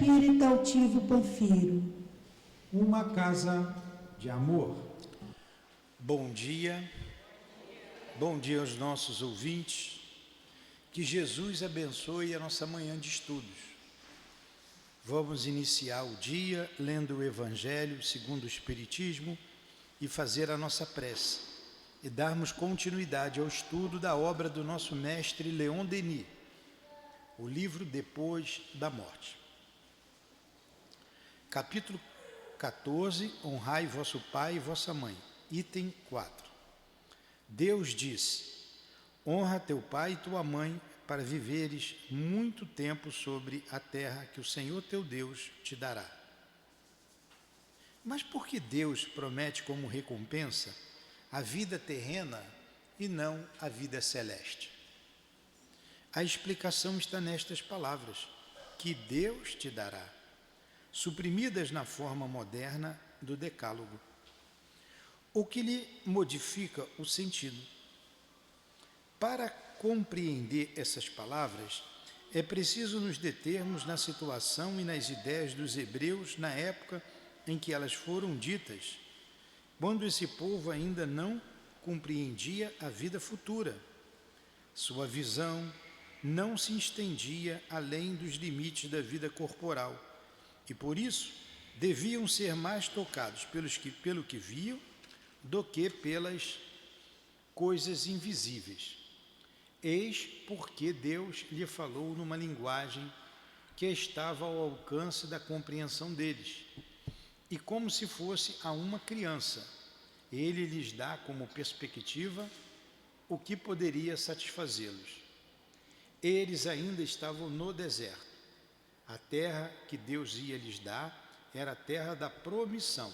espírito altivo Panfiro. Uma casa de amor. Bom dia aos nossos ouvintes, que Jesus abençoe a nossa manhã de estudos. Vamos iniciar o dia lendo o Evangelho segundo o Espiritismo e fazer a nossa prece e darmos continuidade ao estudo da obra do nosso mestre Leon Denis, o livro Depois da Morte. Capítulo 14, honrai vosso pai e vossa mãe. Item 4. Deus disse: honra teu pai e tua mãe, para viveres muito tempo sobre a terra que o Senhor teu Deus te dará. Mas por que Deus promete como recompensa a vida terrena e não a vida celeste? A explicação está nestas palavras: que Deus te dará, suprimidas na forma moderna do Decálogo, o que lhe modifica o sentido. Para compreender essas palavras, é preciso nos determos na situação e nas ideias dos hebreus na época em que elas foram ditas, quando esse povo ainda não compreendia a vida futura. Sua visão não se estendia além dos limites da vida corporal e, por isso, deviam ser mais tocados pelo que viam do que pelas coisas invisíveis. Eis porque Deus lhe falou numa linguagem que estava ao alcance da compreensão deles, e como se fosse a uma criança, ele lhes dá como perspectiva o que poderia satisfazê-los. Eles ainda estavam no deserto. A terra que Deus ia lhes dar era a terra da promissão,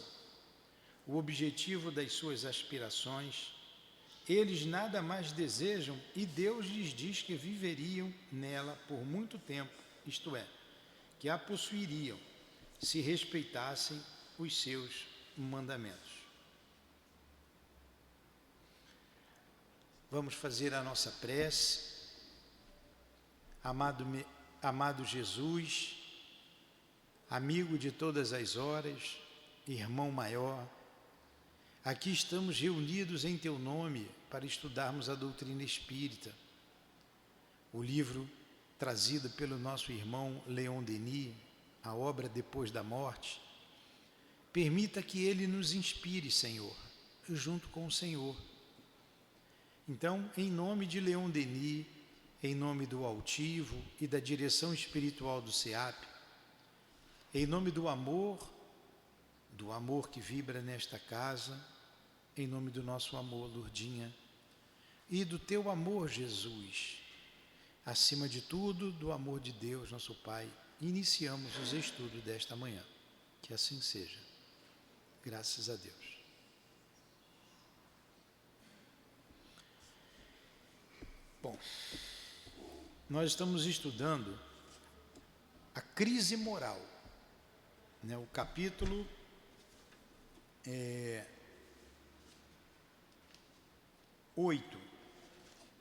o objetivo das suas aspirações. Eles nada mais desejam e Deus lhes diz que viveriam nela por muito tempo, isto é, que a possuiriam, se respeitassem os seus mandamentos. Vamos fazer a nossa prece. Amado Jesus, amigo de todas as horas, irmão maior, aqui estamos reunidos em teu nome para estudarmos a doutrina espírita, o livro trazido pelo nosso irmão Leon Denis, a obra Depois da Morte. Permita que ele nos inspire, Senhor, junto com o Senhor. Então, em nome de Leon Denis, em nome do Altivo e da direção espiritual do SEAP, em nome do amor que vibra nesta casa, em nome do nosso amor, Lourdinha, e do teu amor, Jesus, acima de tudo, do amor de Deus, nosso Pai, iniciamos os estudos desta manhã. Que assim seja. Graças a Deus. Bom, nós estamos estudando a crise moral, né? O capítulo 8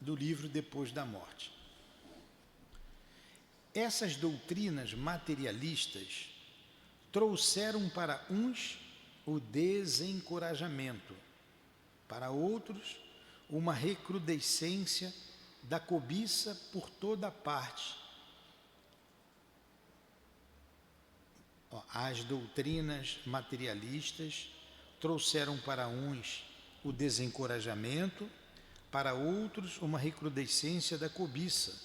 do livro Depois da Morte. Essas doutrinas materialistas trouxeram para uns o desencorajamento, para outros uma recrudescência da cobiça por toda parte. As doutrinas materialistas trouxeram para uns o desencorajamento, para outros uma recrudescência da cobiça.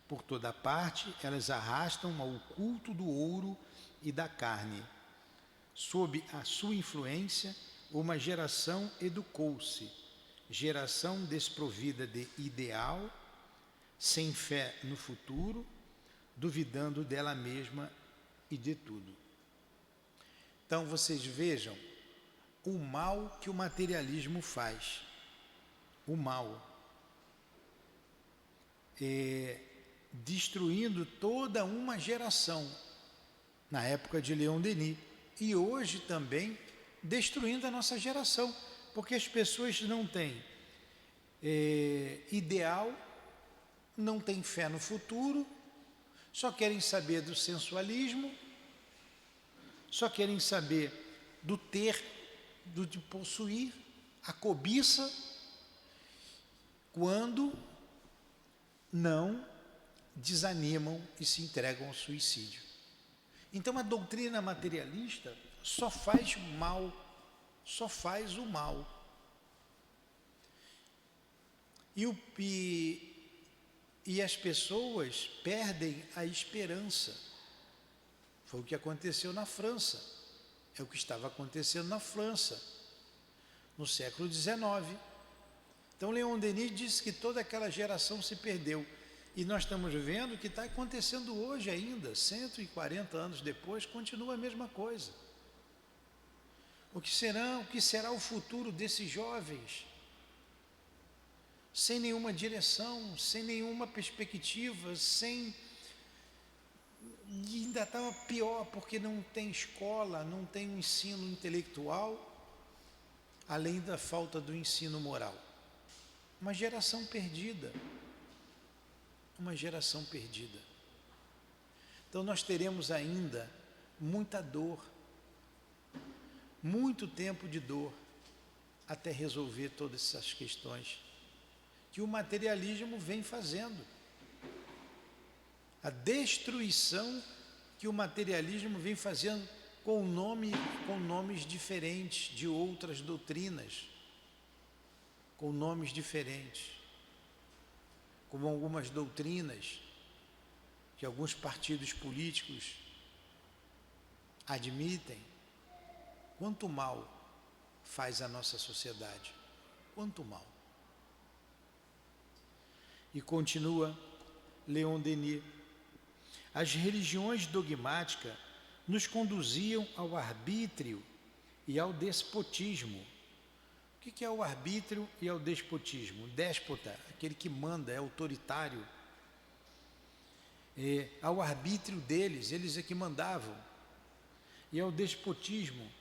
Por toda parte, elas arrastam ao culto do ouro e da carne. Sob a sua influência, uma geração educou-se, geração desprovida de ideal, sem fé no futuro, duvidando dela mesma e de tudo. Então vocês vejam o mal que o materialismo faz. O mal. Destruindo toda uma geração, na época de Leon Denis, e hoje também destruindo a nossa geração, porque as pessoas não têm ideal, não têm fé no futuro, só querem saber do sensualismo só querem saber do ter, do de possuir, a cobiça, quando não desanimam e se entregam ao suicídio. Então a doutrina materialista só faz mal, só faz o mal. E as pessoas perdem a esperança. Foi o que aconteceu na França, é o que estava acontecendo na França, no século XIX. Então Leon Denis disse que toda aquela geração se perdeu. E nós estamos vendo que está acontecendo hoje ainda, 140 anos depois, continua a mesma coisa. O que será o futuro desses jovens? Sem nenhuma direção, sem nenhuma perspectiva, e ainda estava pior, porque não tem escola, não tem um ensino intelectual, além da falta do ensino moral. Uma geração perdida. Uma geração perdida. Então nós teremos ainda muita dor, muito tempo de dor, até resolver todas essas questões que o materialismo vem fazendo. A destruição que o materialismo vem fazendo com nomes diferentes de outras doutrinas, com nomes diferentes, como algumas doutrinas que alguns partidos políticos admitem. Quanto mal faz a nossa sociedade, quanto mal. E continua Leon Denis: as religiões dogmáticas nos conduziam ao arbítrio e ao despotismo. O que é o arbítrio e ao despotismo? O déspota, aquele que manda, é autoritário. Ao arbítrio deles, eles é que mandavam. E ao despotismo.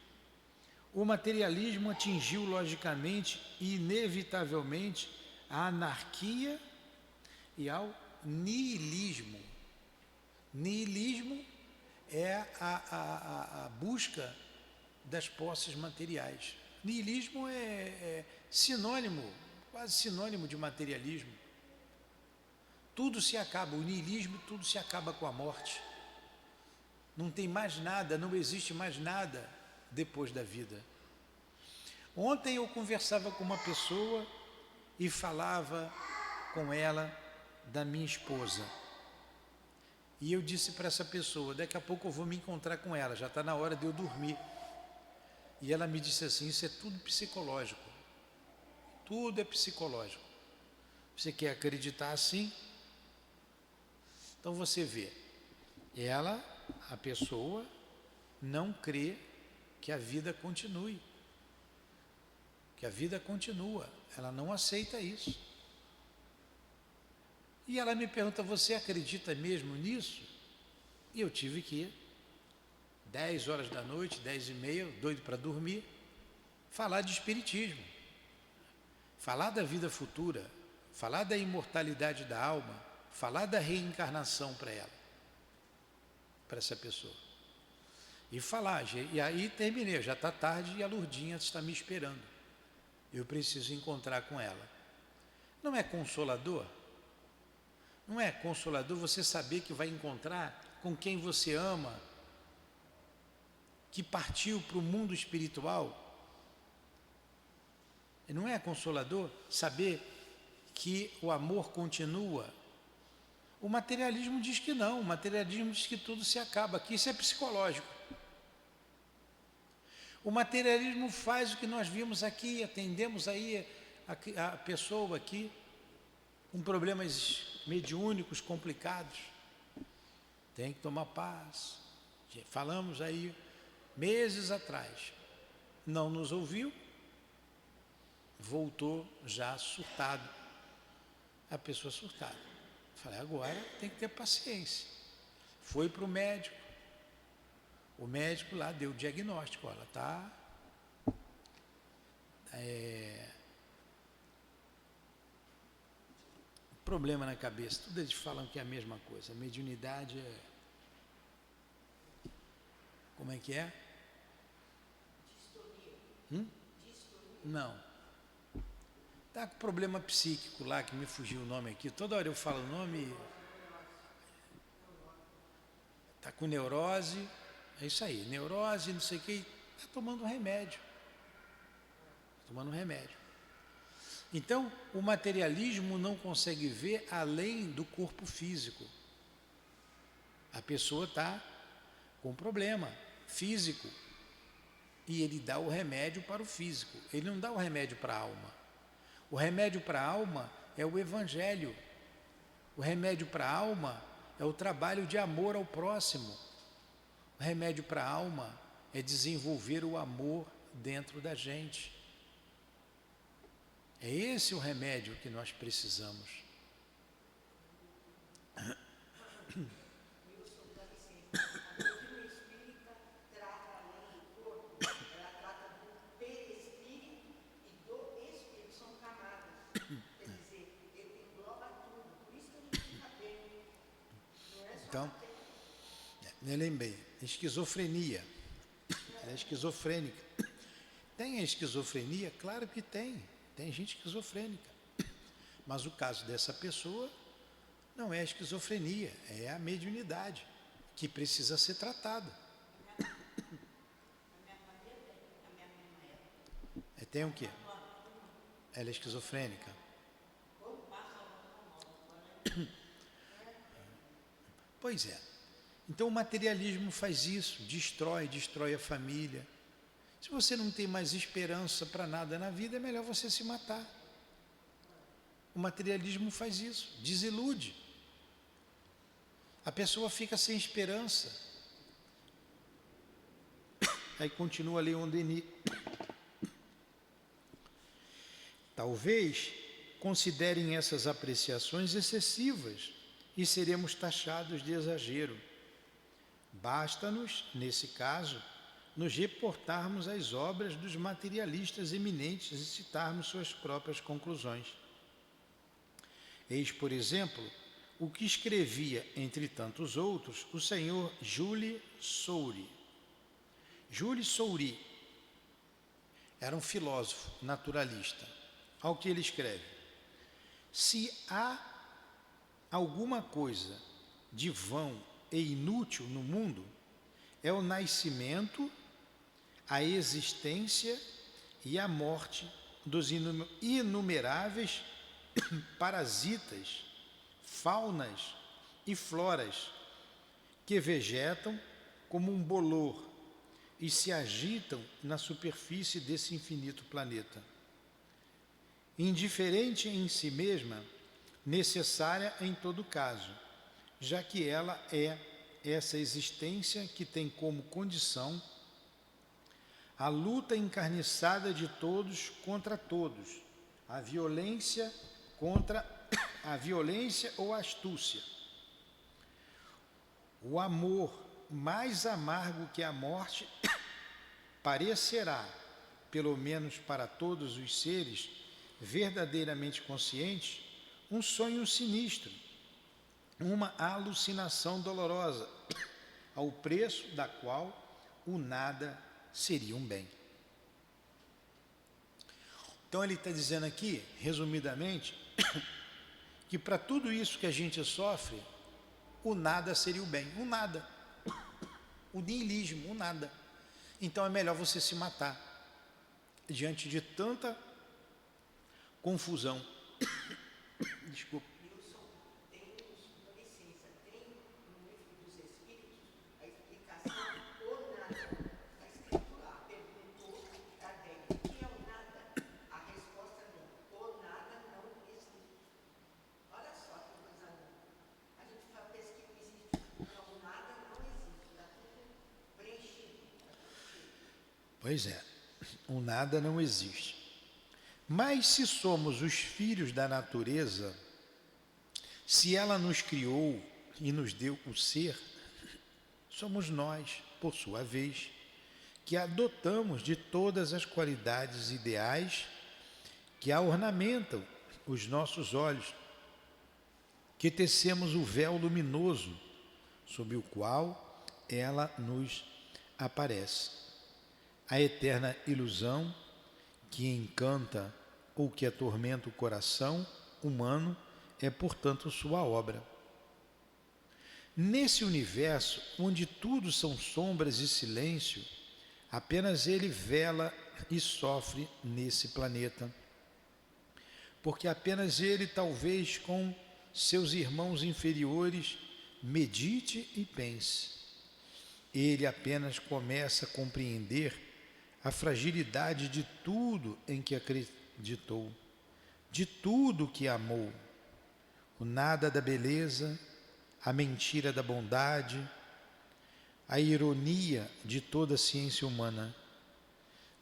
O materialismo atingiu logicamente e inevitavelmente a anarquia e ao niilismo. Niilismo é a busca das posses materiais. Niilismo é sinônimo, quase sinônimo de materialismo. Tudo se acaba, o niilismo, tudo se acaba com a morte. Não tem mais nada, não existe mais nada depois da vida. Ontem eu conversava com uma pessoa e falava com ela da minha esposa. E eu disse para essa pessoa: daqui a pouco eu vou me encontrar com ela, já está na hora de eu dormir. E ela me disse assim: isso é tudo psicológico. Tudo é psicológico. Você quer acreditar assim? Então você vê, a pessoa não crê que a vida continue. Que a vida continua. Ela não aceita isso. E ela me pergunta: você acredita mesmo nisso? E eu tive que ir 10 horas da noite, 10h30, doido para dormir, falar de espiritismo, falar da vida futura, falar da imortalidade da alma, falar da reencarnação para ela, para essa pessoa. E falar, e aí terminei, já está tarde e a Lourdinha está me esperando. Eu preciso encontrar com ela. Não é consolador? Não é consolador você saber que vai encontrar com quem você ama, que partiu para o mundo espiritual? E não é consolador saber que o amor continua? O materialismo diz que não, o materialismo diz que tudo se acaba, que isso é psicológico. O materialismo faz o que nós vimos aqui, atendemos aí a pessoa aqui, com problemas mediúnicos complicados. Tem que tomar paz. Falamos aí meses atrás, não nos ouviu, voltou já surtado, a pessoa surtada. Falei: agora tem que ter paciência. Foi para o médico lá deu o diagnóstico: ela está problema na cabeça. Tudo eles falam que é a mesma coisa. A mediunidade é... Como é que é? Não. Está com problema psíquico lá, que me fugiu o nome aqui. Toda hora eu falo o nome. Está com neurose. É isso aí, neurose, não sei o que. Está tomando um remédio. Tomando um remédio. Então, o materialismo não consegue ver além do corpo físico. A pessoa está com problema físico e ele dá o remédio para o físico. Ele não dá o remédio para a alma. O remédio para a alma é o Evangelho. O remédio para a alma é o trabalho de amor ao próximo. O remédio para a alma é desenvolver o amor dentro da gente. É esse o remédio que nós precisamos. Então, eu lembrei, esquizofrenia. Ela é esquizofrênica. Tem a esquizofrenia? Claro que tem. Tem gente esquizofrênica. Mas o caso dessa pessoa não é a esquizofrenia, é a mediunidade, que precisa ser tratada. Tem o quê? Ela é esquizofrênica. Pois é. Então o materialismo faz isso, destrói a família. Se você não tem mais esperança para nada na vida, é melhor você se matar. O materialismo faz isso, desilude. A pessoa fica sem esperança. Aí continua Leon Denis. Talvez considerem essas apreciações excessivas e seremos taxados de exagero. Basta-nos, nesse caso, nos reportarmos às obras dos materialistas eminentes e citarmos suas próprias conclusões. Eis, por exemplo, o que escrevia, entre tantos outros, o senhor Jules Soury. Jules Soury era um filósofo naturalista. Ao que ele escreve: se há alguma coisa de vão e inútil no mundo, é o nascimento, a existência e a morte dos inumeráveis parasitas, faunas e floras que vegetam como um bolor e se agitam na superfície desse infinito planeta. Indiferente em si mesma, necessária em todo caso, já que ela é essa existência que tem como condição a luta encarniçada de todos contra todos, a violência ou a astúcia. O amor mais amargo que a morte parecerá, pelo menos para todos os seres verdadeiramente conscientes, um sonho sinistro, uma alucinação dolorosa, ao preço da qual o nada seria um bem. Então ele está dizendo aqui, resumidamente, que para tudo isso que a gente sofre, o nada seria o bem, o nada, o niilismo, o nada. Então é melhor você se matar diante de tanta confusão. Desculpa. Wilson, com licença, tem no livro dos Espíritos a explicação o nada. Está escrito lá, perguntou Kardec, o que é o nada? A resposta não, o nada não existe. Olha só que coisa linda. A gente fala, pesquisa, não existe. Não, o nada não existe, está tudo preenchido. Pois é, o nada não existe. Mas se somos os filhos da natureza, se ela nos criou e nos deu o ser, somos nós, por sua vez, que adotamos de todas as qualidades ideais que a ornamentam os nossos olhos, que tecemos o véu luminoso sob o qual ela nos aparece. A eterna ilusão que encanta ou que atormenta o coração humano é, portanto, sua obra. Nesse universo, onde tudo são sombras e silêncio, apenas ele vela e sofre nesse planeta. Porque apenas ele, talvez com seus irmãos inferiores, medite e pense. Ele apenas começa a compreender a fragilidade de tudo em que acreditou, de tudo que amou, o nada da beleza, a mentira da bondade, a ironia de toda a ciência humana.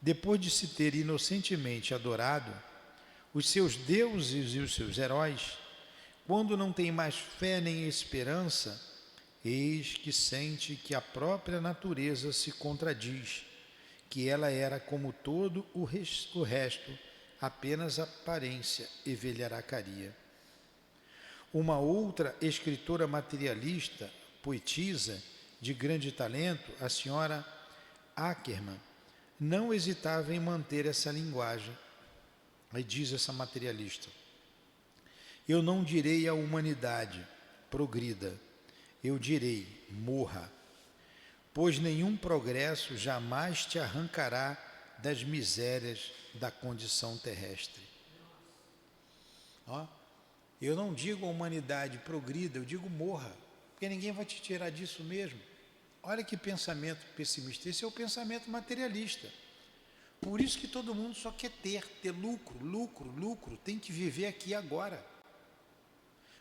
Depois de se ter inocentemente adorado os seus deuses e os seus heróis, quando não tem mais fé nem esperança, eis que sente que a própria natureza se contradiz, que ela era como todo o resto, apenas aparência e velharacaria. Uma outra escritora materialista, poetisa, de grande talento, a senhora Ackermann, não hesitava em manter essa linguagem. Aí diz essa materialista: eu não direi à humanidade, progrida, eu direi, morra, pois nenhum progresso jamais te arrancará das misérias da condição terrestre. Ó, eu não digo à humanidade, progrida, eu digo morra, porque ninguém vai te tirar disso mesmo. Olha que pensamento pessimista, esse é o pensamento materialista. Por isso que todo mundo só quer ter lucro, tem que viver aqui agora.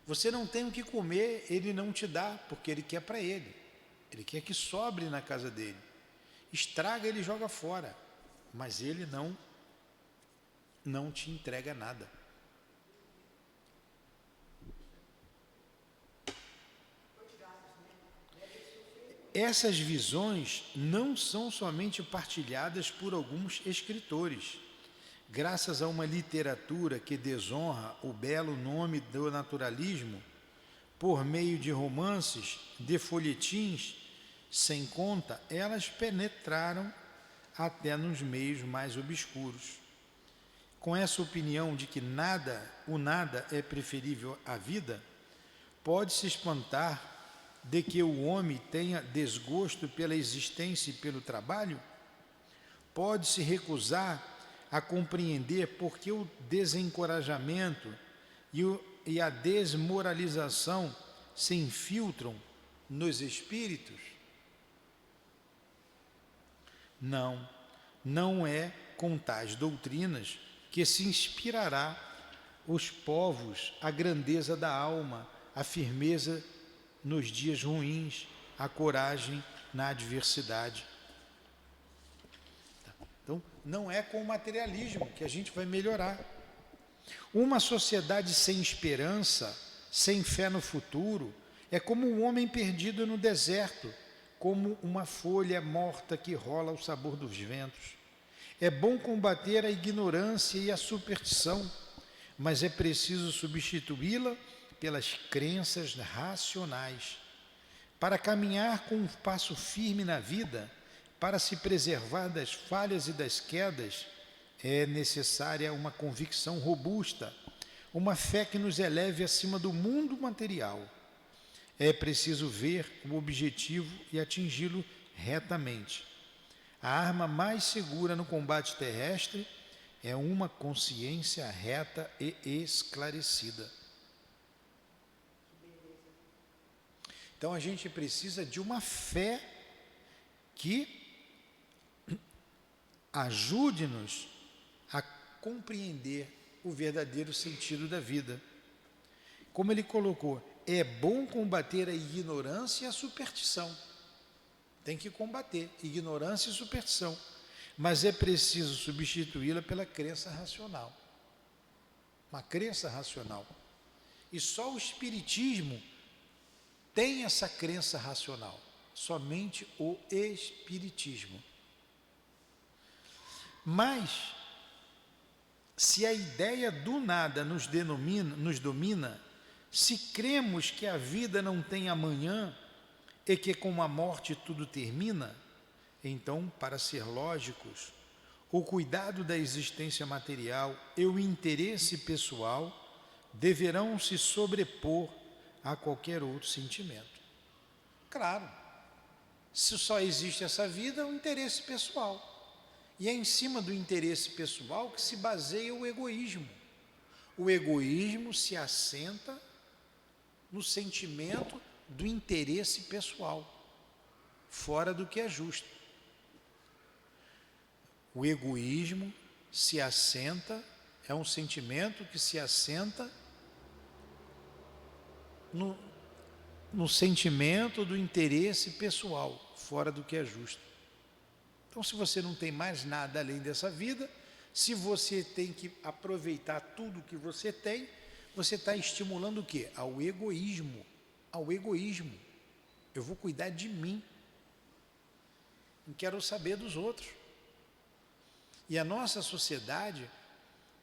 Você não tem o que comer, ele não te dá, porque ele quer para ele. Ele quer que sobre na casa dele. Estraga, ele joga fora, mas ele não te entrega nada. Essas visões não são somente partilhadas por alguns escritores, graças a uma literatura que desonra o belo nome do naturalismo, por meio de romances, de folhetins, sem conta, elas penetraram até nos meios mais obscuros. Com essa opinião de que o nada é preferível à vida, pode-se espantar de que o homem tenha desgosto pela existência e pelo trabalho? Pode-se recusar a compreender por que o desencorajamento e a desmoralização se infiltram nos espíritos? Não é com tais doutrinas que se inspirará os povos a grandeza da alma, a firmeza nos dias ruins, a coragem na adversidade. Então, não é com o materialismo que a gente vai melhorar. Uma sociedade sem esperança, sem fé no futuro, é como um homem perdido no deserto, como uma folha morta que rola ao sabor dos ventos. É bom combater a ignorância e a superstição, mas é preciso substituí-la pelas crenças racionais. Para caminhar com um passo firme na vida, para se preservar das falhas e das quedas, é necessária uma convicção robusta, uma fé que nos eleve acima do mundo material. É preciso ver o objetivo e atingi-lo retamente. A arma mais segura no combate terrestre é uma consciência reta e esclarecida. Então a gente precisa de uma fé que ajude-nos a compreender o verdadeiro sentido da vida. Como ele colocou, é bom combater a ignorância e a superstição. Tem que combater ignorância e superstição, mas é preciso substituí-la pela crença racional. Uma crença racional. E só o Espiritismo tem essa crença racional, somente o Espiritismo. Mas, se a ideia do nada nos domina, se cremos que a vida não tem amanhã e que com a morte tudo termina, Então, para ser lógicos, o cuidado da existência material e o interesse pessoal deverão se sobrepor a qualquer outro sentimento. Claro, se só existe essa vida, é um interesse pessoal. E é em cima do interesse pessoal que se baseia o egoísmo. O egoísmo se assenta no sentimento do interesse pessoal, fora do que é justo. O egoísmo se assenta, é um sentimento que se assenta no sentimento do interesse pessoal, fora do que é justo. Então, se você não tem mais nada além dessa vida, se você tem que aproveitar tudo que você tem, você está estimulando o quê? Ao egoísmo. Ao egoísmo. Eu vou cuidar de mim. Não quero saber dos outros. E a nossa sociedade,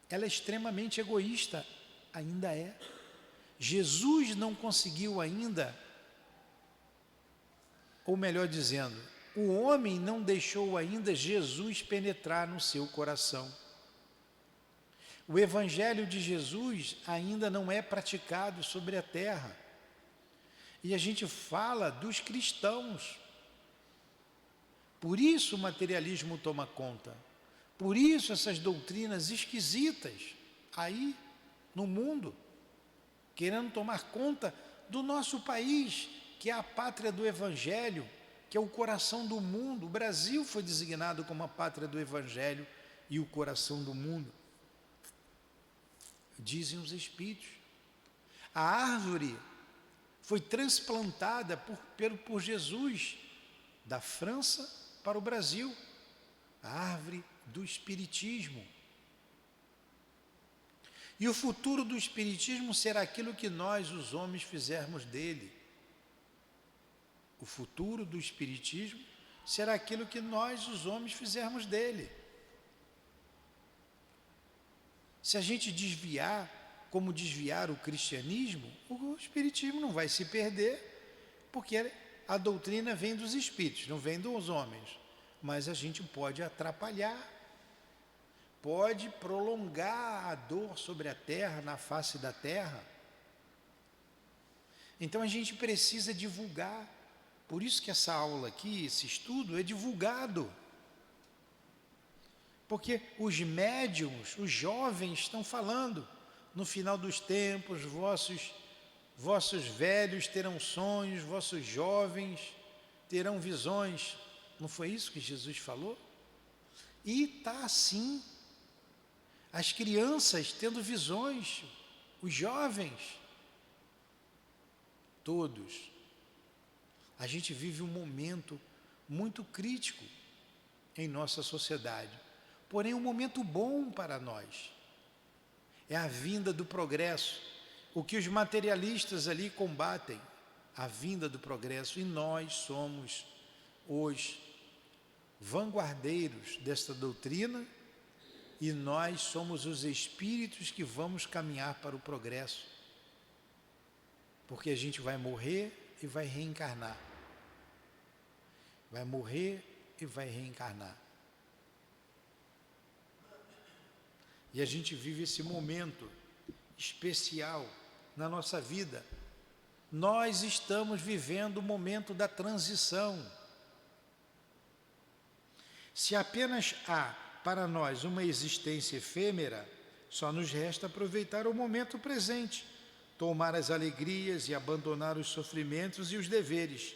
ela é extremamente egoísta. Ainda é. Jesus não conseguiu ainda, ou melhor dizendo, o homem não deixou ainda Jesus penetrar no seu coração. O Evangelho de Jesus ainda não é praticado sobre a terra. E a gente fala dos cristãos. Por isso o materialismo toma conta. Por isso essas doutrinas esquisitas aí no mundo, querendo tomar conta do nosso país, que é a pátria do Evangelho, que é o coração do mundo. O Brasil foi designado como a pátria do Evangelho e o coração do mundo. Dizem os Espíritos. A árvore foi transplantada por Jesus da França para o Brasil. A árvore do Espiritismo. E o futuro do Espiritismo será aquilo que nós, os homens, fizermos dele. O futuro do Espiritismo será aquilo que nós, os homens, fizermos dele. Se a gente desviar, como desviar o cristianismo, o Espiritismo não vai se perder, porque a doutrina vem dos Espíritos, não vem dos homens. Mas a gente pode atrapalhar, pode prolongar a dor sobre a terra, na face da terra. Então a gente precisa divulgar. Por isso que essa aula aqui, esse estudo, é divulgado. Porque os médiuns, os jovens estão falando, no final dos tempos, vossos velhos terão sonhos, vossos jovens terão visões. Não foi isso que Jesus falou? E está assim. As crianças tendo visões, os jovens, todos. A gente vive um momento muito crítico em nossa sociedade, porém um momento bom para nós. É a vinda do progresso, o que os materialistas ali combatem, a vinda do progresso, e nós somos os vanguardeiros desta doutrina, e nós somos os espíritos que vamos caminhar para o progresso, porque a gente vai morrer e vai reencarnar. Vai morrer e vai reencarnar. E a gente vive esse momento especial na nossa vida. Nós estamos vivendo o momento da transição. Se apenas há para nós uma existência efêmera, só nos resta aproveitar o momento presente, tomar as alegrias e abandonar os sofrimentos e os deveres.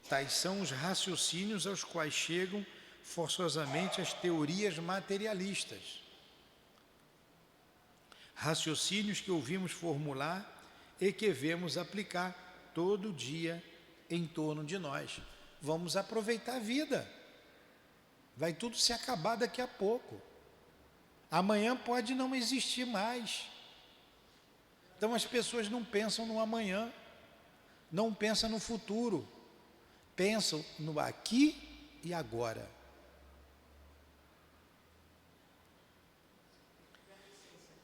Tais são os raciocínios aos quais chegam forçosamente as teorias materialistas. Raciocínios que ouvimos formular e que vemos aplicar todo dia em torno de nós. Vamos aproveitar a vida. Vai tudo se acabar daqui a pouco. Amanhã pode não existir mais. Então as pessoas não pensam no amanhã, não pensam no futuro, pensam no aqui e agora.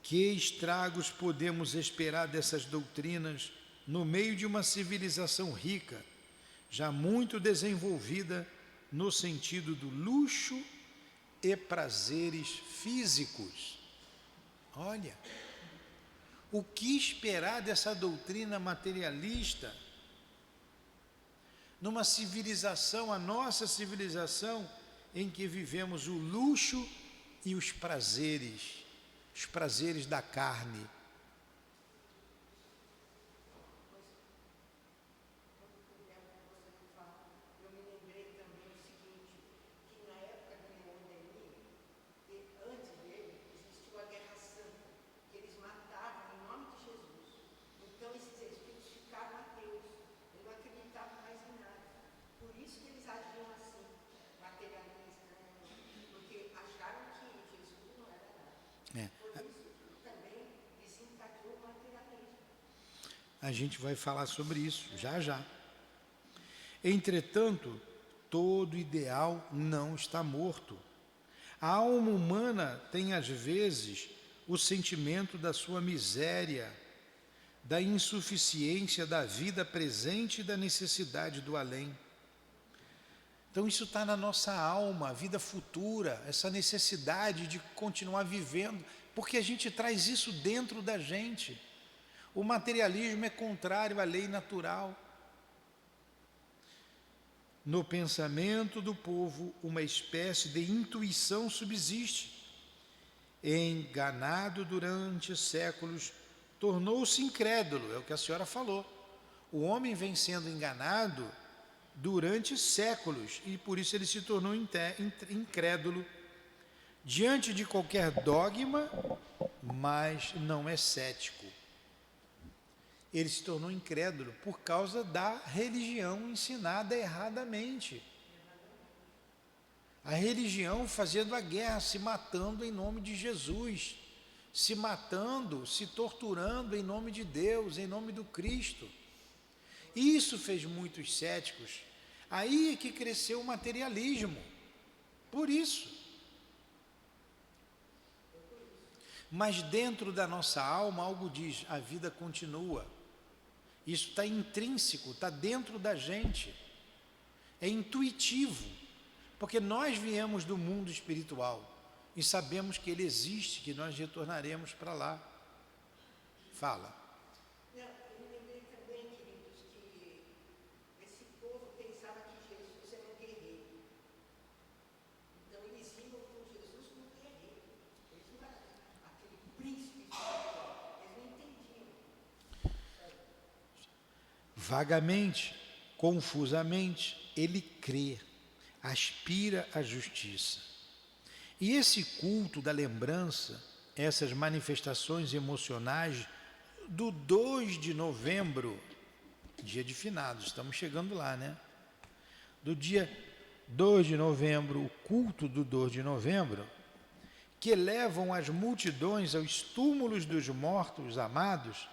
Que estragos podemos esperar dessas doutrinas no meio de uma civilização rica, já muito desenvolvida no sentido do luxo e prazeres físicos. Olha, o que esperar dessa doutrina materialista numa civilização, a nossa civilização, em que vivemos o luxo e os prazeres da carne. Eu me lembrei também o seguinte, que na época do Leão Denis, antes dele, existiu a Guerra Santa, que eles matavam em nome de Jesus. Então esses espíritos ficaram ateus, eles não acreditavam mais em nada. Por isso que eles agiam assim, materialistas, porque acharam que Jesus não era nada. É. Por isso também desencadeou o materialismo. A gente vai falar sobre isso já já. Entretanto, todo ideal não está morto. A alma humana tem às vezes o sentimento da sua miséria, da insuficiência da vida presente e da necessidade do além. Então isso está na nossa alma, a vida futura, essa necessidade de continuar vivendo, porque a gente traz isso dentro da gente. O materialismo é contrário à lei natural. No pensamento do povo, uma espécie de intuição subsiste. Enganado durante séculos, tornou-se incrédulo, é o que a senhora falou. O homem vem sendo enganado durante séculos e por isso ele se tornou incrédulo diante de qualquer dogma, mas não é cético. Ele se tornou incrédulo por causa da religião ensinada erradamente. A religião fazendo a guerra, se matando em nome de Jesus, se matando, se torturando em nome de Deus, em nome do Cristo. Isso fez muitos céticos. Aí é que cresceu o materialismo. Por isso. Mas dentro da nossa alma algo diz, a vida continua. Isso está intrínseco, está dentro da gente. É intuitivo. Porque nós viemos do mundo espiritual e sabemos que ele existe, que nós retornaremos para lá. Fala. Não, eu me lembrei também, queridos, que esse povo pensava que Jesus era um guerreiro. Então eles iam com Jesus como guerreiro. Eles não eram aquele príncipe espiritual. Eles não entendiam. Vagamente, confusamente, ele crê, aspira à justiça. E esse culto da lembrança, essas manifestações emocionais do 2 de novembro, dia de finados, estamos chegando lá, né? Do dia 2 de novembro, o culto do 2 de novembro, que levam as multidões aos túmulos dos mortos amados,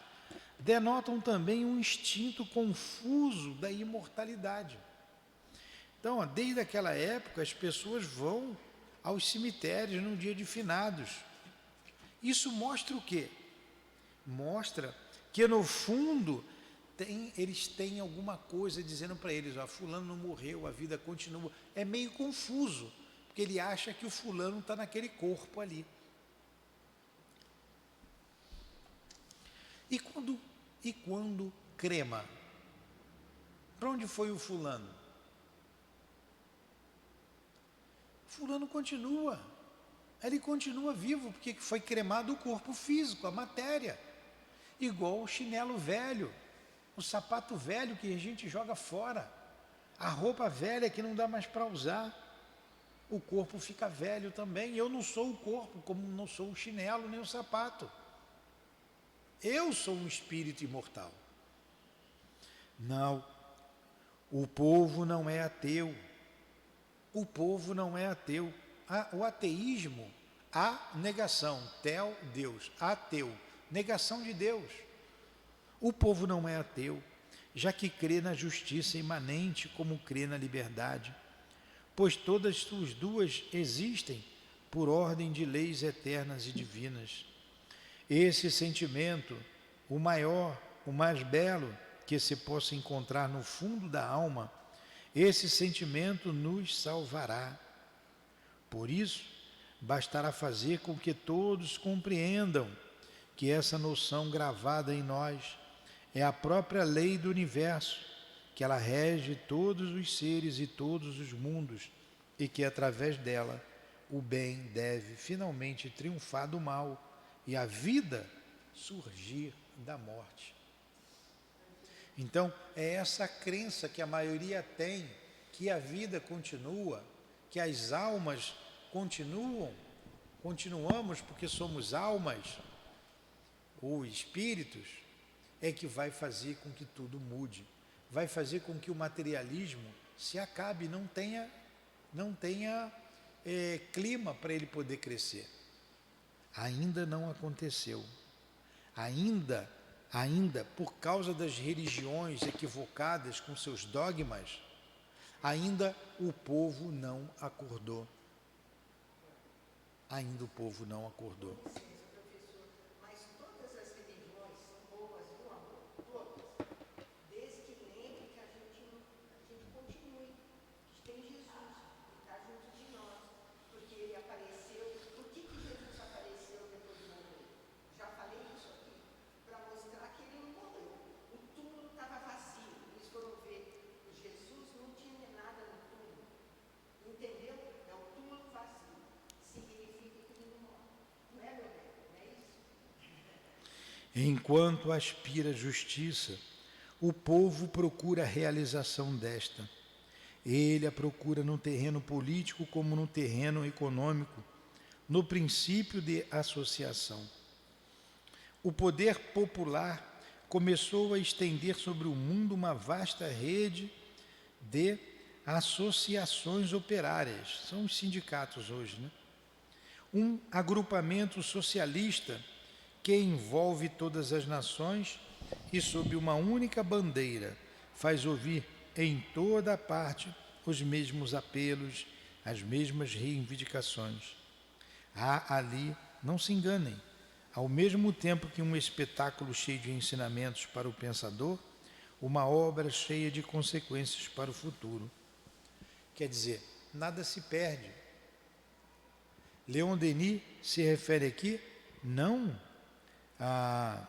denotam também um instinto confuso da imortalidade. Então, desde aquela época, as pessoas vão aos cemitérios no dia de finados. Isso mostra o quê? Mostra que, no fundo, eles têm alguma coisa dizendo para eles, ó, fulano não morreu, a vida continua. É meio confuso, porque ele acha que o fulano está naquele corpo ali. E quando crema? Para onde foi o fulano? Fulano continua. Ele continua vivo, porque foi cremado o corpo físico, a matéria. Igual o chinelo velho, o sapato velho que a gente joga fora, a roupa velha que não dá mais para usar. O corpo fica velho também. Eu não sou o corpo, como não sou o chinelo nem o sapato. Eu sou um espírito imortal. Não, o povo não é ateu. O povo não é ateu. O ateísmo, a negação, theo, Deus, ateu, negação de Deus. O povo não é ateu, já que crê na justiça imanente como crê na liberdade, pois todas as duas existem por ordem de leis eternas e divinas. Esse sentimento, o maior, o mais belo que se possa encontrar no fundo da alma, Esse sentimento nos salvará. Por isso, bastará fazer com que todos compreendam que essa noção gravada em nós é a própria lei do universo, que ela rege todos os seres e todos os mundos e que através dela o bem deve finalmente triunfar do mal e a vida surgir da morte. Então, é essa crença que a maioria tem, que a vida continua, que as almas continuamos porque somos almas ou espíritos, é que vai fazer com que tudo mude, vai fazer com que o materialismo se acabe, não tenha clima para ele poder crescer. Ainda não aconteceu. Ainda, por causa das religiões equivocadas com seus dogmas, ainda o povo não acordou. Ainda o povo não acordou. Mas todas as religiões são boas no amor, todas, desde que lembre que a gente continue, que tem Jesus, que está junto de nós, porque ele apareceu. Por que Jesus apareceu depois de morrer? Já falei isso aqui, para mostrar que ele não morreu. O túmulo estava vazio, eles foram ver, Jesus não tinha nada no túmulo, entendeu? É o túmulo vazio, significa que ele não morre. Não é, meu bem? Não é isso? Enquanto aspira a justiça, o povo procura a realização desta. Ele a procura no terreno político como no terreno econômico, no princípio de associação. O poder popular começou a estender sobre o mundo uma vasta rede de associações operárias, são os sindicatos hoje, né? Um agrupamento socialista que envolve todas as nações e sob uma única bandeira faz ouvir em toda a parte os mesmos apelos, as mesmas reivindicações. Há ali, não se enganem, ao mesmo tempo que um espetáculo cheio de ensinamentos para o pensador, uma obra cheia de consequências para o futuro. Quer dizer, nada se perde. Leon Denis se refere aqui não a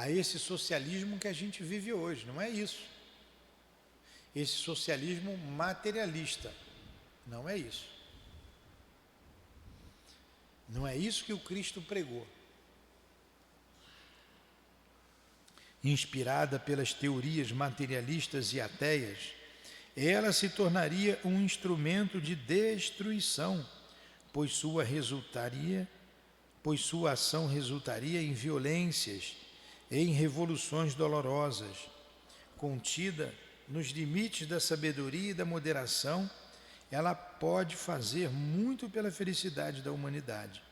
esse socialismo que a gente vive hoje, não é isso. Esse socialismo materialista, não é isso. Não é isso que o Cristo pregou. Inspirada pelas teorias materialistas e ateias, ela se tornaria um instrumento de destruição, pois sua ação resultaria em violências, em revoluções dolorosas. Contida nos limites da sabedoria e da moderação, ela pode fazer muito pela felicidade da humanidade.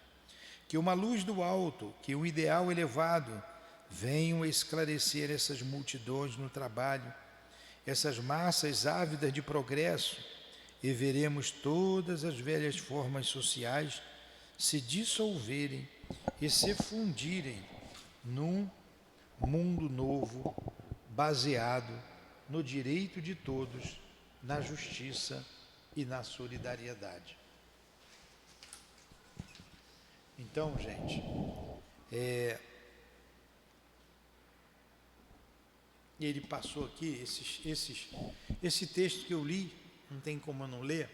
Que uma luz do alto, que um ideal elevado venham esclarecer essas multidões no trabalho, essas massas ávidas de progresso, e veremos todas as velhas formas sociais se dissolverem e se fundirem num mundo novo, baseado no direito de todos, na justiça e na solidariedade. Então, gente, ele passou aqui, esse texto que eu li, não tem como eu não ler,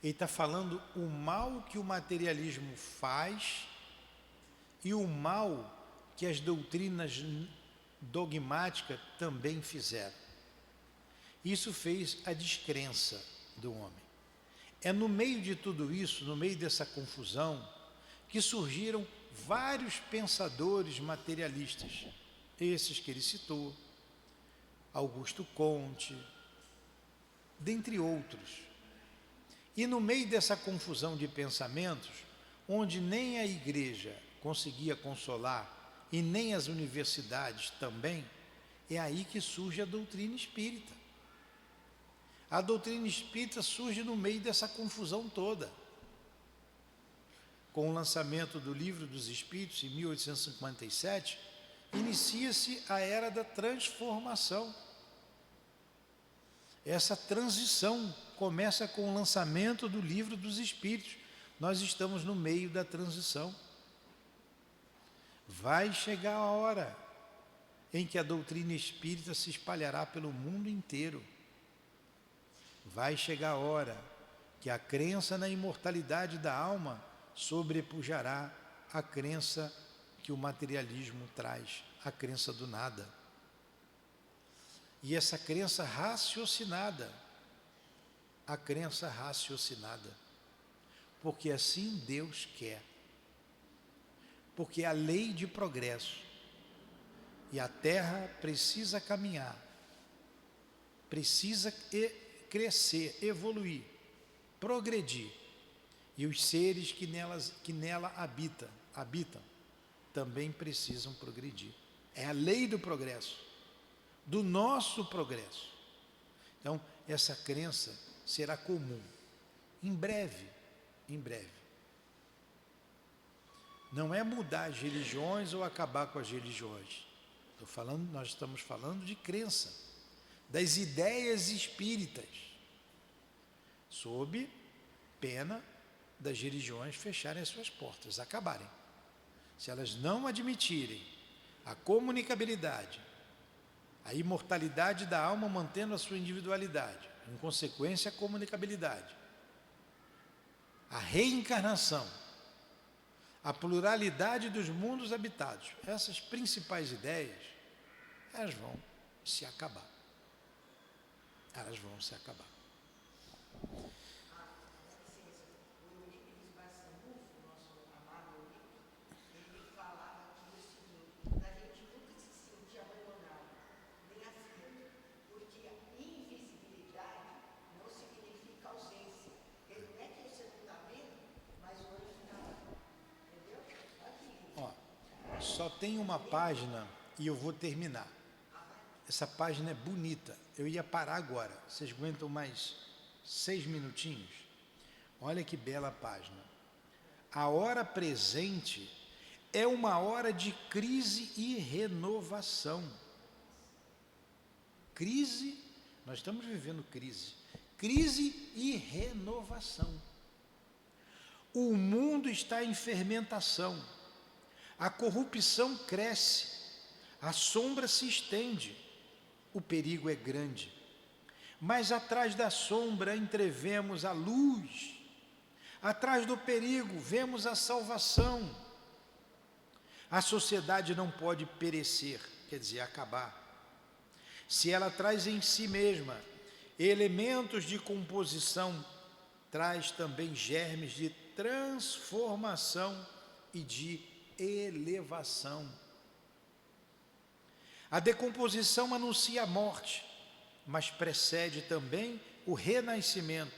ele está falando o mal que o materialismo faz e o mal que as doutrinas dogmáticas também fizeram. Isso fez a descrença do homem. É no meio de tudo isso, no meio dessa confusão, que surgiram vários pensadores materialistas, esses que ele citou, Augusto Comte, dentre outros. E no meio dessa confusão de pensamentos, onde nem a igreja conseguia consolar e nem as universidades também, é aí que surge a doutrina espírita. A doutrina espírita surge no meio dessa confusão toda. Com o lançamento do Livro dos Espíritos, em 1857, inicia-se a era da transformação. essa transição começa com o lançamento do Livro dos Espíritos. Nós estamos no meio da transição. Vai chegar a hora em que a doutrina espírita se espalhará pelo mundo inteiro. Vai chegar a hora que a crença na imortalidade da alma sobrepujará a crença que o materialismo traz, a crença do nada. E essa crença raciocinada, porque assim Deus quer. Porque a lei de progresso, e a Terra precisa caminhar, precisa crescer, evoluir, progredir, e os seres que nela habitam também precisam progredir. É a lei do progresso, do nosso progresso. Então, essa crença será comum, em breve. Não é mudar as religiões ou acabar com as religiões. Nós estamos falando de crença, das ideias espíritas, sob pena das religiões fecharem as suas portas, acabarem. Se elas não admitirem a comunicabilidade, a imortalidade da alma mantendo a sua individualidade, em consequência a comunicabilidade, a reencarnação, a pluralidade dos mundos habitados, essas principais ideias, elas vão se acabar. Só tem uma página e eu vou terminar. Essa página é bonita. Eu ia parar agora. Vocês aguentam mais 6 minutinhos? Olha que bela página. A hora presente é uma hora de crise e renovação. Crise, nós estamos vivendo crise. Crise e renovação. O mundo está em fermentação. A corrupção cresce, a sombra se estende, o perigo é grande. Mas atrás da sombra entrevemos a luz, atrás do perigo vemos a salvação. A sociedade não pode perecer, quer dizer, acabar, se ela traz em si mesma elementos de composição, traz também germes de transformação e de elevação. A decomposição anuncia a morte, mas precede também o renascimento.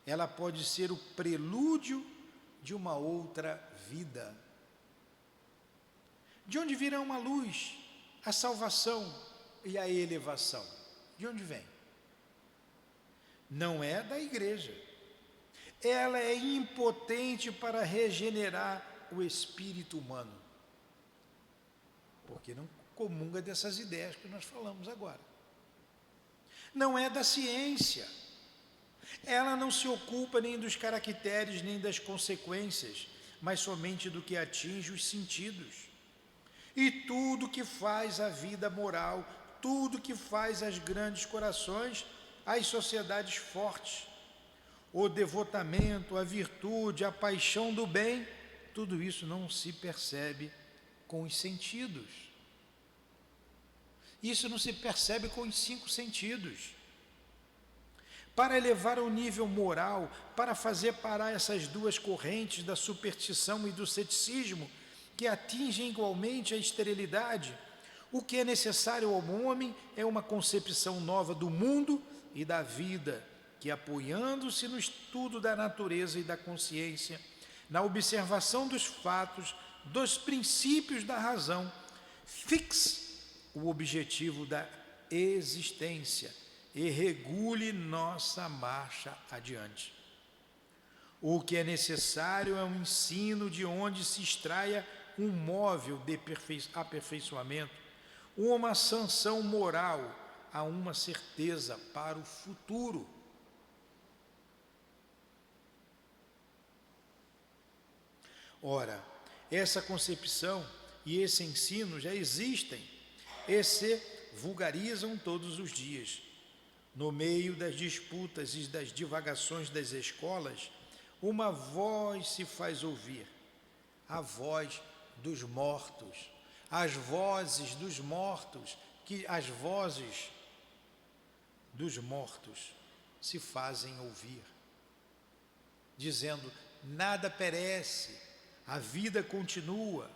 Ela pode ser o prelúdio de uma outra vida. De onde virão a luz, a salvação e a elevação? De onde vem? Não é da igreja. Ela é impotente para regenerar o espírito humano, porque não comunga dessas ideias que nós falamos agora. Não é da ciência. Ela não se ocupa nem dos caracteres, nem das consequências, mas somente do que atinge os sentidos. E tudo que faz a vida moral, tudo que faz as grandes corações, as sociedades fortes, o devotamento, a virtude, a paixão do bem, tudo isso não se percebe com os sentidos. Isso não se percebe com os 5 sentidos. Para elevar o nível moral, para fazer parar essas duas correntes da superstição e do ceticismo, que atingem igualmente a esterilidade, o que é necessário ao homem é uma concepção nova do mundo e da vida, que apoiando-se no estudo da natureza e da consciência, na observação dos fatos, dos princípios da razão, fixe o objetivo da existência e regule nossa marcha adiante. O que é necessário é um ensino de onde se extraia um móvel de aperfeiçoamento, uma sanção moral a uma certeza para o futuro. Ora, essa concepção e esse ensino já existem e se vulgarizam todos os dias. No meio das disputas e das divagações das escolas, uma voz se faz ouvir, a voz dos mortos, as vozes dos mortos, as vozes dos mortos se fazem ouvir, dizendo: nada perece, a vida continua.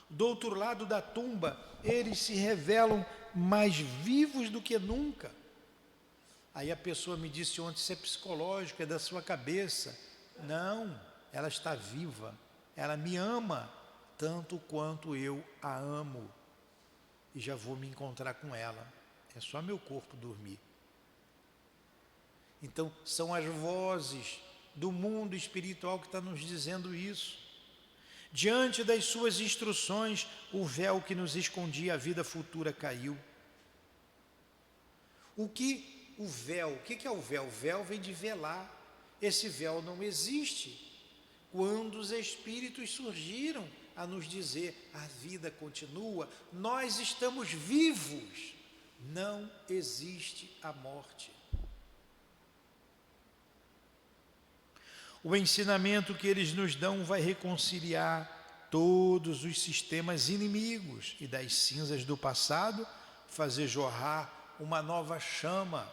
Do outro lado da tumba, eles se revelam mais vivos do que nunca. Aí a pessoa me disse ontem: isso é psicológico, é da sua cabeça. Não, ela está viva, ela me ama tanto quanto eu a amo, e já vou me encontrar com ela, é só meu corpo dormir. Então são as vozes do mundo espiritual que está nos dizendo isso. Diante das suas instruções, o véu que nos escondia a vida futura caiu. O que é o véu? O véu vem de velar. Esse véu não existe. Quando os espíritos surgiram a nos dizer: a vida continua, nós estamos vivos, não existe a morte. O ensinamento que eles nos dão vai reconciliar todos os sistemas inimigos e das cinzas do passado fazer jorrar uma nova chama.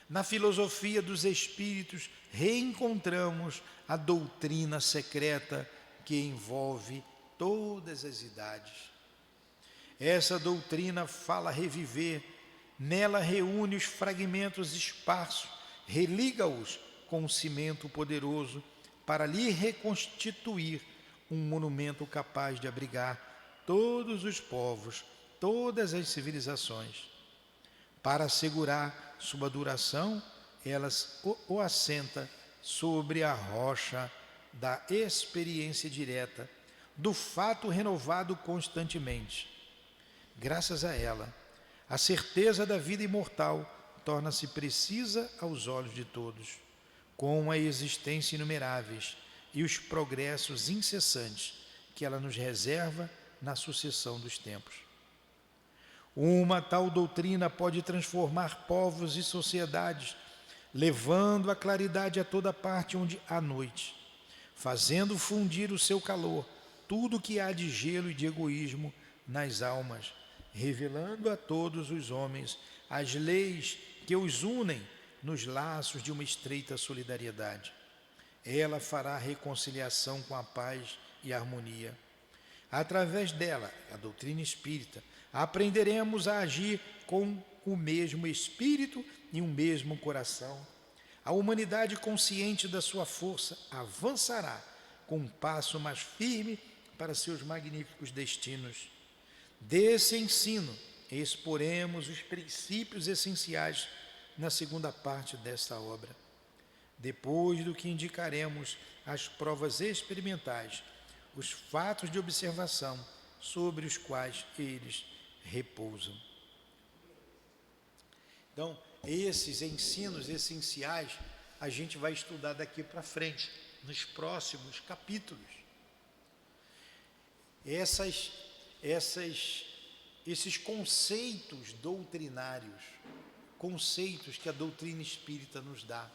Na filosofia dos espíritos reencontramos a doutrina secreta que envolve todas as idades. Essa doutrina fala reviver, nela reúne os fragmentos esparsos, religa-os com um cimento poderoso para lhe reconstituir um monumento capaz de abrigar todos os povos, todas as civilizações. Para assegurar sua duração, elas o assenta sobre a rocha da experiência direta, do fato renovado constantemente. Graças a ela, a certeza da vida imortal torna-se precisa aos olhos de todos, com a existência inumeráveis e os progressos incessantes que ela nos reserva na sucessão dos tempos. Uma tal doutrina pode transformar povos e sociedades, levando a claridade a toda parte onde há noite, fazendo fundir o seu calor tudo o que há de gelo e de egoísmo nas almas, revelando a todos os homens as leis que os unem nos laços de uma estreita solidariedade. Ela fará a reconciliação com a paz e a harmonia. Através dela, a doutrina espírita, aprenderemos a agir com o mesmo espírito e um mesmo coração. A humanidade, consciente da sua força, avançará com um passo mais firme para seus magníficos destinos. Desse ensino, exporemos os princípios essenciais na segunda parte desta obra. Depois do que indicaremos as provas experimentais, os fatos de observação sobre os quais eles repousam. Então, esses ensinos essenciais a gente vai estudar daqui para frente, nos próximos capítulos. Esses conceitos doutrinários, conceitos que a doutrina espírita nos dá.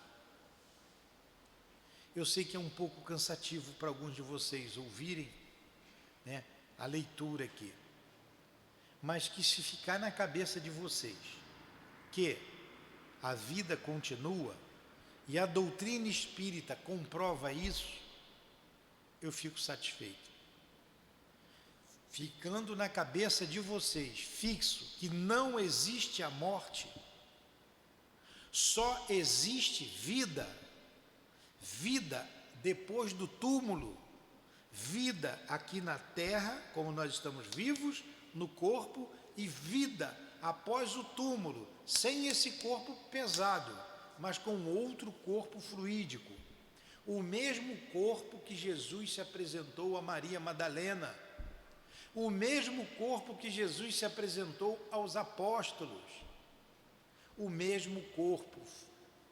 Eu sei que é um pouco cansativo para alguns de vocês ouvirem, né, a leitura aqui, mas que se ficar na cabeça de vocês que a vida continua e a doutrina espírita comprova isso, eu fico satisfeito. Ficando na cabeça de vocês fixo que não existe a morte, só existe vida, vida depois do túmulo, vida aqui na terra, como nós estamos vivos no corpo, e vida após o túmulo, sem esse corpo pesado, mas com outro corpo fluídico. O mesmo corpo que Jesus se apresentou a Maria Madalena, o mesmo corpo que Jesus se apresentou aos apóstolos, O mesmo corpo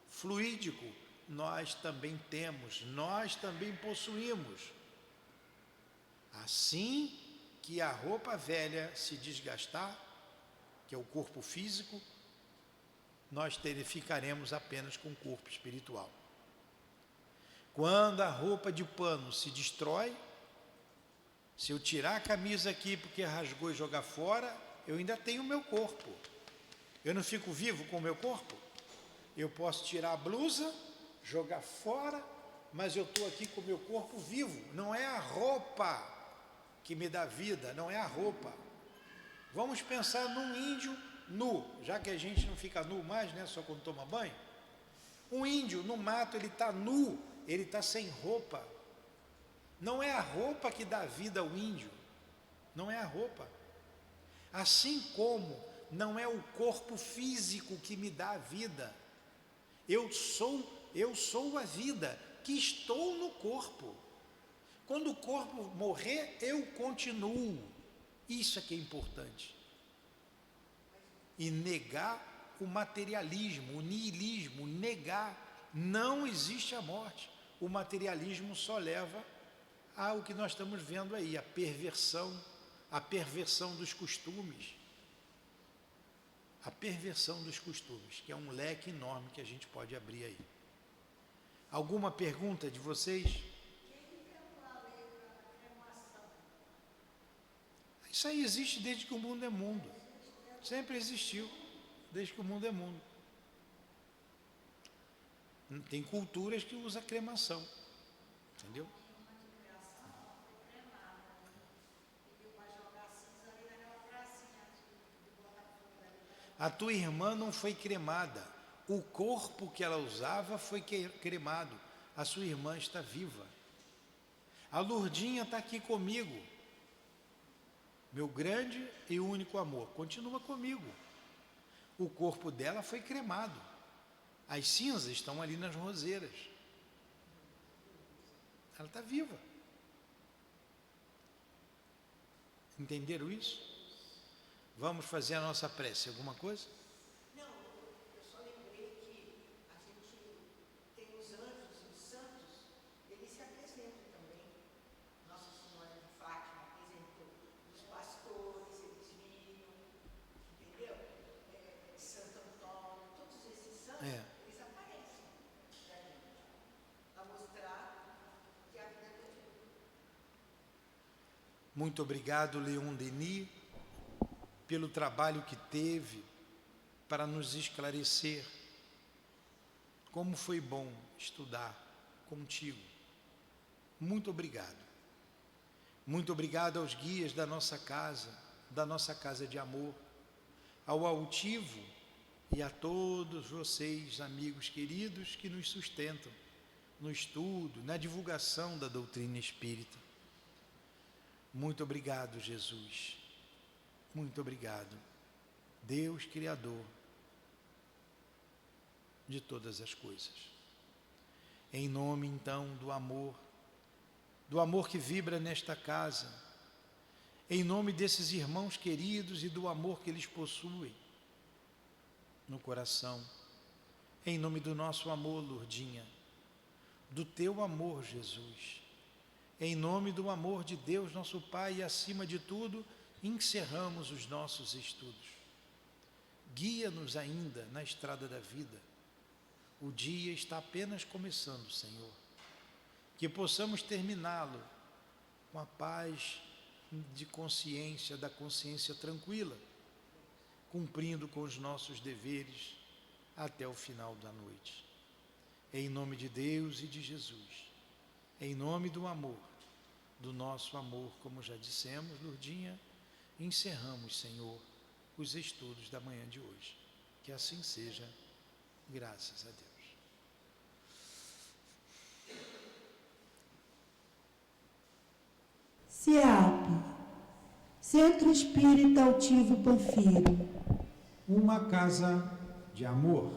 fluídico nós também temos, nós também possuímos. Assim que a roupa velha se desgastar, que é o corpo físico, nós ficaremos apenas com o corpo espiritual. Quando a roupa de pano se destrói, se eu tirar a camisa aqui porque rasgou e jogar fora, eu ainda tenho o meu corpo. Eu não fico vivo com o meu corpo? Eu posso tirar a blusa, jogar fora, mas eu estou aqui com o meu corpo vivo. Não é a roupa que me dá vida, não é a roupa. Vamos pensar num índio nu, já que a gente não fica nu mais, né, só quando toma banho. Um índio no mato, ele está nu, ele está sem roupa. Não é a roupa que dá vida ao índio, não é a roupa. Assim como não é o corpo físico que me dá a vida. Eu sou a vida que estou no corpo. Quando o corpo morrer, eu continuo. Isso é que é importante. E negar o materialismo, o niilismo, negar, não existe a morte. O materialismo só leva ao que nós estamos vendo aí, a perversão dos costumes. A perversão dos costumes, que é um leque enorme que a gente pode abrir aí. Alguma pergunta de vocês? Isso aí existe desde que o mundo é mundo. Sempre existiu, desde que o mundo é mundo. Tem culturas que usam cremação, entendeu? A tua irmã não foi cremada. O corpo que ela usava foi cremado. A sua irmã está viva. A Lourdinha está aqui comigo. Meu grande e único amor. Continua comigo. O corpo dela foi cremado. As cinzas estão ali nas roseiras. Ela está viva. Entenderam isso? Vamos fazer a nossa prece. Alguma coisa? Não, eu só lembrei que a gente tem os anjos e os santos, eles se apresentam também. Nossa Senhora de Fátima apresentou os pastores, eles viram, entendeu? Santo Antônio, todos esses santos, eles aparecem pra gente, para mostrar que a vida continua. Muito obrigado, Leon Denis, pelo trabalho que teve para nos esclarecer. Como foi bom estudar contigo. Muito obrigado. Muito obrigado aos guias da nossa casa de amor, ao altivo e a todos vocês, amigos queridos, que nos sustentam no estudo, na divulgação da doutrina espírita. Muito obrigado, Jesus. Muito obrigado, Deus Criador de todas as coisas. Em nome, então, do amor que vibra nesta casa, em nome desses irmãos queridos e do amor que eles possuem no coração, em nome do nosso amor, Lourdinha, do teu amor, Jesus, em nome do amor de Deus, nosso Pai, e acima de tudo, encerramos os nossos estudos. Guia-nos ainda na estrada da vida. O dia está apenas começando, Senhor. Que possamos terminá-lo com a paz de consciência, da consciência tranquila, cumprindo com os nossos deveres até o final da noite. Em nome de Deus e de Jesus, em nome do amor, do nosso amor, como já dissemos, Lourdinha, encerramos, Senhor, os estudos da manhã de hoje. Que assim seja, graças a Deus. CIAP, Centro Espírita Altivo Panfiro. Uma casa de amor.